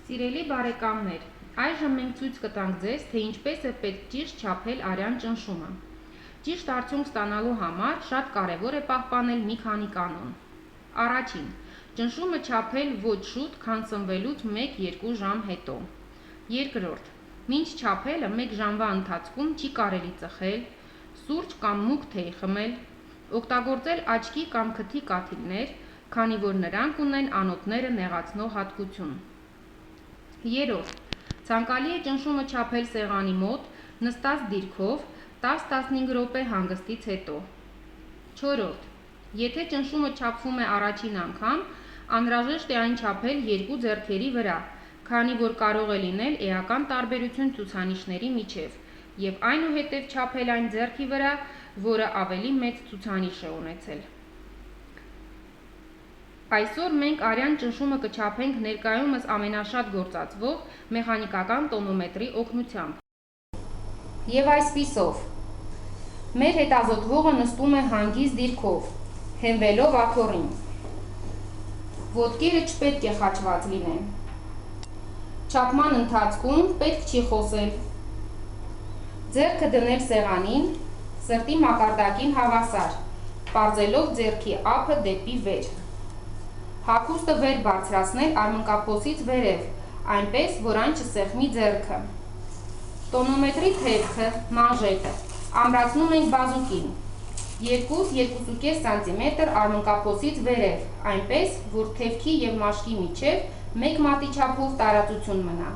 Սիրելի բարեկամներ, այժմ մենք ցույց կտանք ձեզ, թե ինչպես է պետք ճիշտ չափել արյան ճնշումը։ Ճիշտ արդյունք ստանալու համար շատ կարևոր է պահպանել մի քանի կանոն։ Առաջին, ճնշումը չափել ոչ շուտ, քան սնվելուց 1-2 ժամ հետո։ Երկրորդ, մինչ չափելը 1 ժամվա ընթացքում չի կարելի ծխել, սուրճ կամ մուգ թեյ խմել, օգտագործել աչքի կամ քթի կաթիլներ, քանի որ նրանք ունեն անոթները նեղացնող հատկություն։ Երրորդ, ցանկալի է ճնշումը չափել սեղանի մոտ, նստած դիրքով 10-15 րոպե հանգստից հետո։ Չորրորդ, եթե ճնշումը չափվում է առաջին անգամ, անհրաժեշտ է այն չափել 2 ձեռքերի վրա, քանի որ կարող է լինել էական տարբերություն ցուցանիշների միջև, և այնուհետև չափել այն ձեռքի վրա, որը ավելի մեծ ցուցանիշ է ունեցել։ Այսօր մենք արյան ճնշումը կչափենք ներկայումս ամենաշատ գործածվող մեխանիկական տոնոմետրի օգնությամբ։ Եվ այսպիսով, մեր հետազոտվողը նստում է հանգիստ դիրքով, հենվելով աթոռին։ Ոտքերը չպետք է խաչված լինեն։ Չափման ընթացքում պետք չի խոսել։ Ձեռքը դնել սեղանին, սրտի մակարդակին հավասար, պարզելով ձեռքի ափը դեպի վեր։ Հագուստը վեր բարձրացնել արմունկափոսից վերև, այնպես, որ այն չսեղմի ձեռքը։ Տոնոմետրի թևքը, մանժետը ամրացնում ենք բազուկին 2-2.5 սմ արմունկափոսից վերև, այնպես, որ թևքի և մաշկի միջև 1 մատի չափով տարածություն մնա։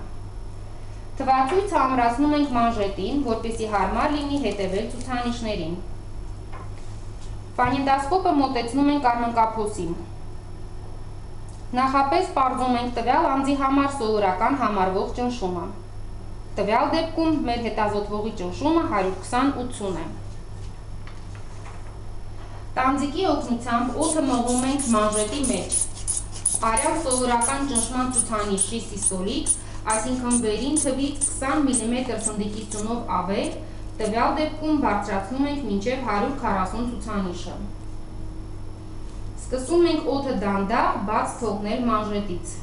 Թվացույցը ամրացնում ենք մանժետին, որպեսզի հարմար լինի հետևել ցուցանիշներին։ Ֆանենդասկոպը մոտեցնում ենք արմունկափոսին։ Նախապես պարզում ենք տվյալ անձի համար սովորական համարվող ճնշումը։ Տվյալ դեպքում մեր հետազոտվողի ճնշումը 120-80 է։ Տանձիկի օգնությամբ օդը մղում ենք մանժետի մեջ։ Արյան սովորական ճնշման ցուցանիշի սիստոլիկ, այսինքն վերին թվից 20 մմ սնդիկությունով ավել, տվյալ դեպքում բարձրացնում ենք մինչև 140 ցուցանիշը։ Սկսում ենք օդը դանդաղ բաց թողնել մանժետից։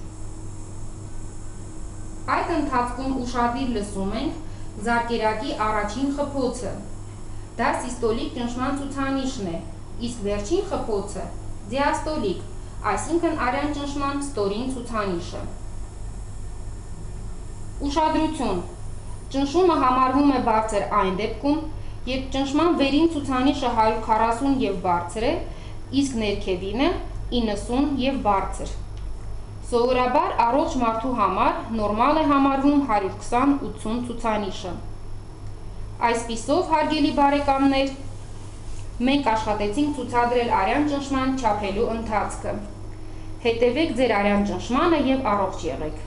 Այդ ընթացքում ուշադիր լսում ենք զարկերակի առաջին խփոցը։ Դա սիստոլիկ ճնշման ցուցանիշն է, իսկ վերջին խփոցը դիաստոլիկ, այսինքն արյան ճնշման ստորին ցուցանիշը։ Ուշադրություն. ճնշումը համարվում է բարձր այն դեպքում, երբ ճնշման վերին ցուցանիշը 140 և բարձր է, իսկ ներքևինը 90 և բարձր։ Սովորաբար առողջ մարդու համար նորմալ է համարվում 120-80 ցուցանիշը։ Այսպիսով, հարգելի բարեկամներ, մենք աշխատեցինք ցուցադրել արյան ճնշման չափելու ընթացքը։ Հետևեք ձեր արյան ճնշմանը և առողջ եղեք։